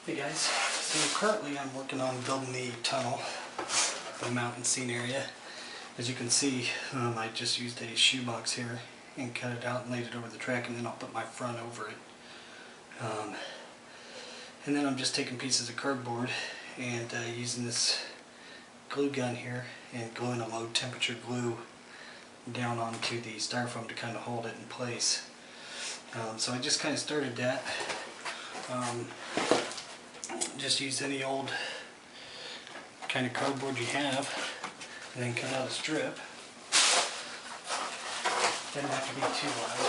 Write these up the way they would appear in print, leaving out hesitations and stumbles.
Hey guys, so currently I'm working on building the tunnel, the mountain scene area. As you can see, I just used a shoebox here and cut it out and laid it over the track, and then I'll put my front over it. And then I'm just taking pieces of cardboard and using this glue gun here and gluing a low temperature glue down onto the styrofoam to kind of hold it in place. So I just kind of started that. Just use any old kind of cardboard you have and then cut out a strip. Doesn't have to be too wide.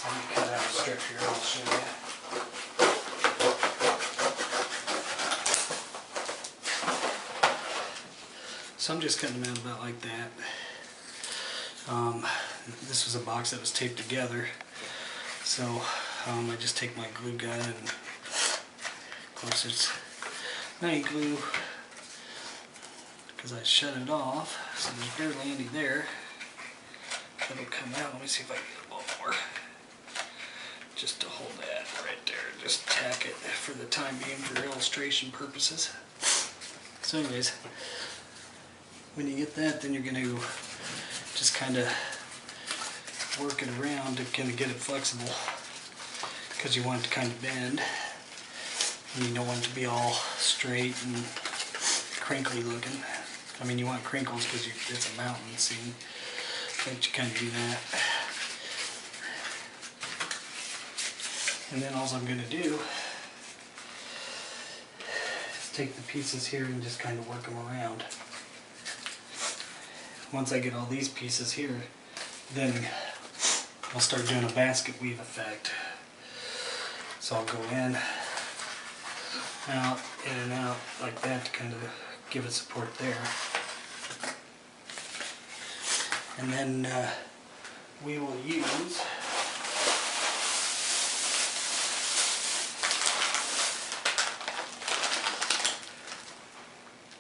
I'm going to cut out a strip here and I'll show you. So I'm just cutting them out about like that. This was a box that was taped together. So I just take my glue gun, and of course it's night glue because I shut it off, so there's barely any there. It'll come out. Let me see if I can get a little more just to hold that right there. Just tack it for the time being for illustration purposes. So anyways, when you get that, then you're going to just kind of work it around to kind of get it flexible, because you want it to kind of bend and you don't want it to be all straight and crinkly looking. I mean, you want crinkles because it's a mountain scene, but you kind of do that. And then all I'm going to do is take the pieces here and just kind of work them around. Once I get all these pieces here, then I'll start doing a basket weave effect. So I'll go in and out like that to kind of give it support there. And then we will use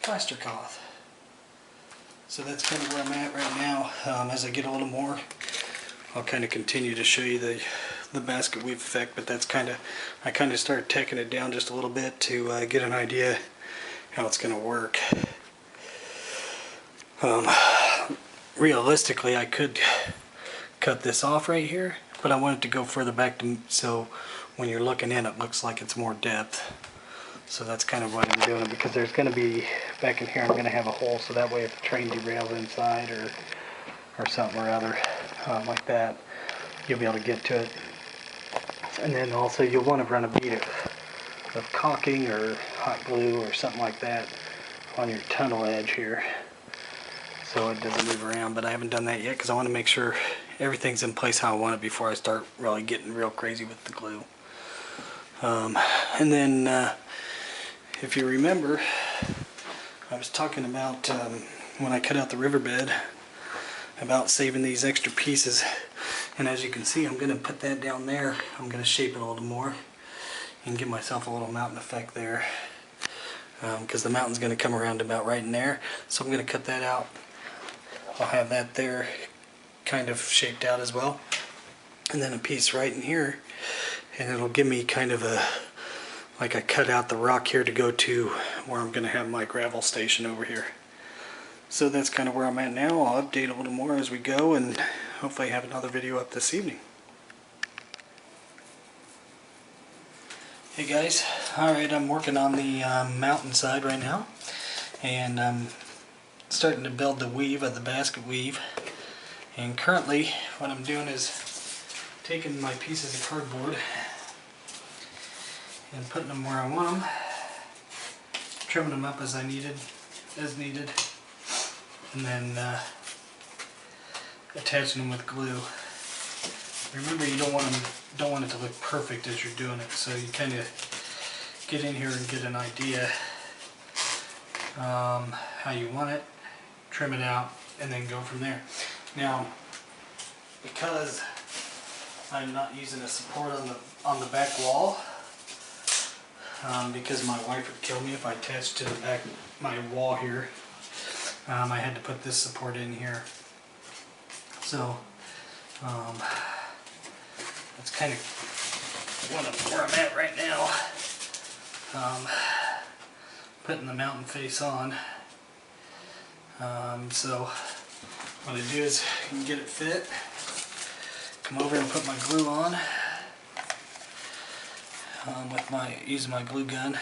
plaster cloth. So that's kind of where I'm at right now. As I get a little more, I'll kind of continue to show you the basket weave effect, but that's I kind of started tacking it down just a little bit to get an idea how it's going to work. Realistically, I could cut this off right here, but I want it to go further back so when you're looking in, it looks like it's more depth. So that's kind of what I'm doing, because there's going to be, back in here, I'm going to have a hole, so that way if the train derails inside or something or other like that, you'll be able to get to it. And then also you'll want to run a bead of caulking or hot glue or something like that on your tunnel edge here, so it doesn't move around. But I haven't done that yet because I want to make sure everything's in place how I want it before I start really getting real crazy with the glue. And then if you remember, I was talking about when I cut out the riverbed about saving these extra pieces, and as you can see, I'm going to put that down there. I'm going to shape it a little more and give myself a little mountain effect there, because the mountain's going to come around about right in there. So I'm going to cut that out. I'll have that there kind of shaped out as well, and then a piece right in here, and it'll give me kind of like I cut out the rock here to go to where I'm going to have my gravel station over here. So that's kind of where I'm at now. I'll update a little more as we go, and hopefully have another video up this evening. Hey guys, alright, I'm working on the mountain side right now, and I'm starting to build the weave of the basket weave. And currently what I'm doing is taking my pieces of cardboard and putting them where I want them, trimming them up as needed, and then attaching them with glue. Remember, you don't want it to look perfect as you're doing it, so you kind of get in here and get an idea how you want it, trim it out, and then go from there. Now, because I'm not using a support on the back wall, because my wife would kill me if I attached to the back my wall here, I had to put this support in here. So that's kind of where I'm at right now. putting the mountain face on. So what I do is you can get it fit, come over and put my glue on using my glue gun.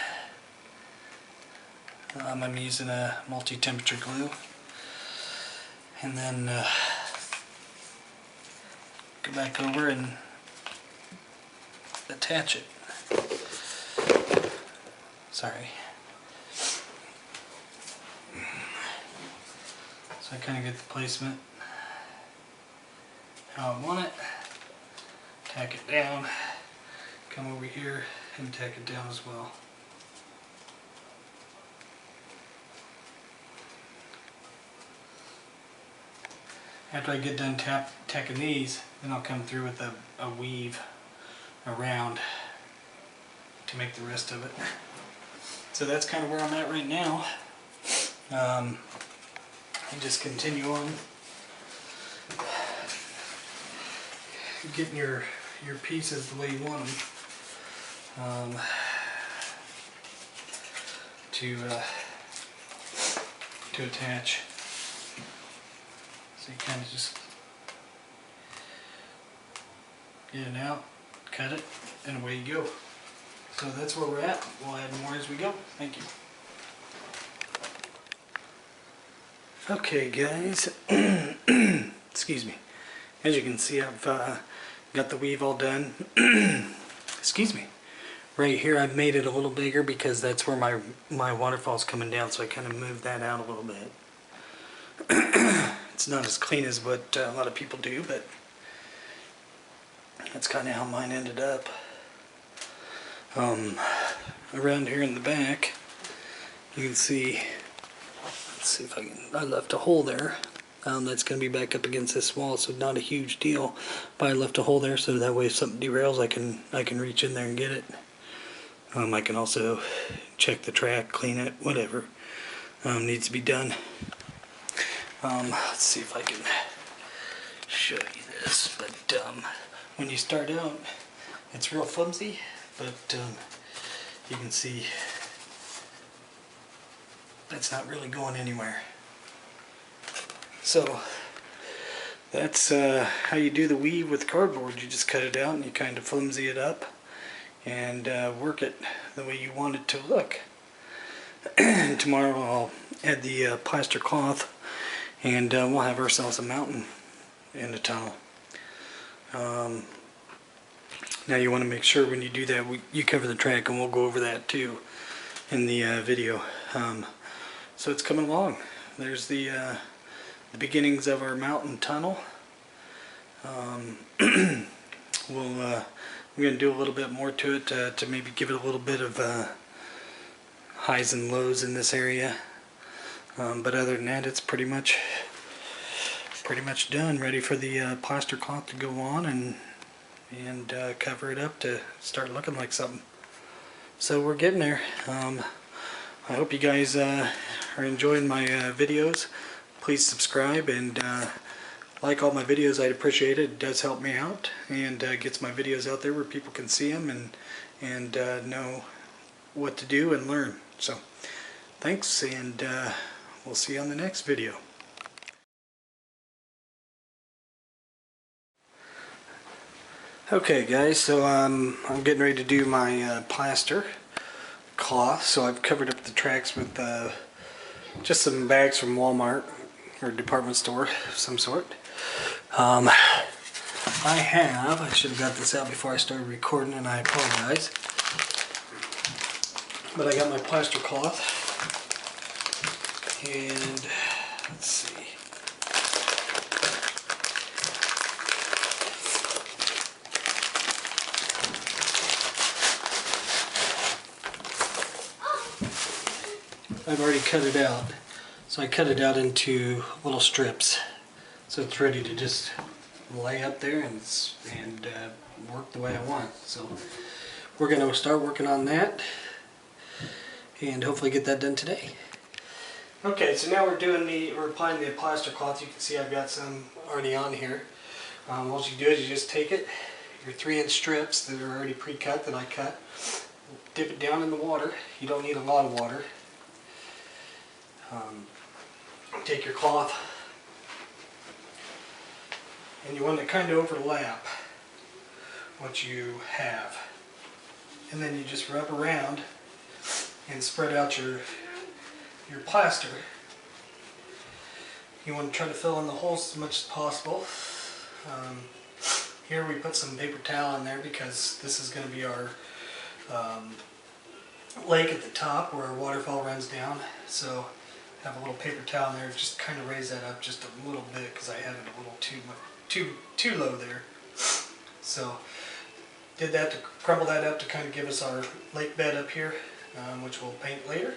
I'm using a multi-temperature glue, and then go back over and attach it. Sorry. So I kind of get the placement how I want it. Tack it down. Come over here and tack it down as well. After I get done tacking these, then I'll come through with a weave around to make the rest of it. So that's kind of where I'm at right now. And just continue on getting your pieces the way you want them to attach. So you kind of just get it out, cut it, and away you go. So that's where we're at. We'll add more as we go. Thank you. Okay guys, excuse me. As you can see, I've got the weave all done. Excuse me. Right here I've made it a little bigger because that's where my waterfall's coming down, so I kind of moved that out a little bit. It's not as clean as what a lot of people do, but that's kind of how mine ended up. Around here in the back, you can see, let's see if I left a hole there. That's going to be back up against this wall, so not a huge deal. But I left a hole there so that way if something derails, I can reach in there and get it. I can also check the track, clean it, whatever needs to be done. Let's see if I can show you this. But when you start out, it's real flimsy, but you can see that's not really going anywhere. So that's how you do the weave with cardboard. You just cut it out and you kind of flimsy it up and work it the way you want it to look. Tomorrow I'll add the plaster cloth, and we'll have ourselves a mountain in the tunnel. Now you want to make sure when you do that you cover the track, and we'll go over that too in the video. So it's coming along. There's the beginnings of our mountain tunnel. We're going to do a little bit more to it to maybe give it a little bit of highs and lows in this area. But other than that, it's pretty much done, ready for the plaster cloth to go on and cover it up to start looking like something. So we're getting there. I hope you guys are enjoying my videos. Please subscribe and like all my videos. I'd appreciate it. It does help me out and gets my videos out there where people can see them and know what to do and learn. So thanks, and we'll see you on the next video. Okay guys, so I'm getting ready to do my plaster cloth. So I've covered up the tracks with just some bags from Walmart or department store of some sort. I should have got this out before I started recording, and I apologize. But I got my plaster cloth, and let's see. I've already cut it out. So I cut it out into little strips. So it's ready to just lay up there and work the way I want. So we're going to start working on that and hopefully get that done today. Okay, so now we're applying the plaster cloth. You can see I've got some already on here. All you do is you just take it, your 3-inch strips that are already pre-cut that I cut, dip it down in the water. You don't need a lot of water. Take your cloth and you want to kind of overlap what you have, and then you just rub around and spread out your plaster. You want to try to fill in the holes as much as possible. Here we put some paper towel in there because this is going to be our lake at the top where our waterfall runs down. So have a little paper towel in there, just kind of raise that up just a little bit because I have it a little too low there. So did that to crumble that up to kind of give us our lake bed up here, which we'll paint later.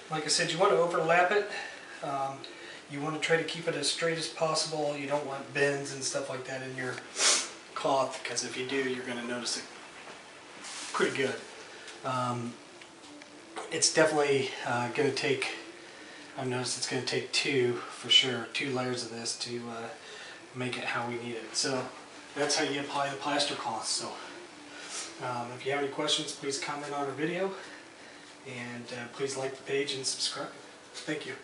Like I said, you want to overlap it. You want to try to keep it as straight as possible. You don't want bends and stuff like that in your cloth, because if you do, you're going to notice it pretty good. It's definitely going to take, I've noticed it's going to take two layers of this to make it how we need it. So that's how you apply the plaster cloth. So if you have any questions, please comment on our video, and please like the page and subscribe. Thank you.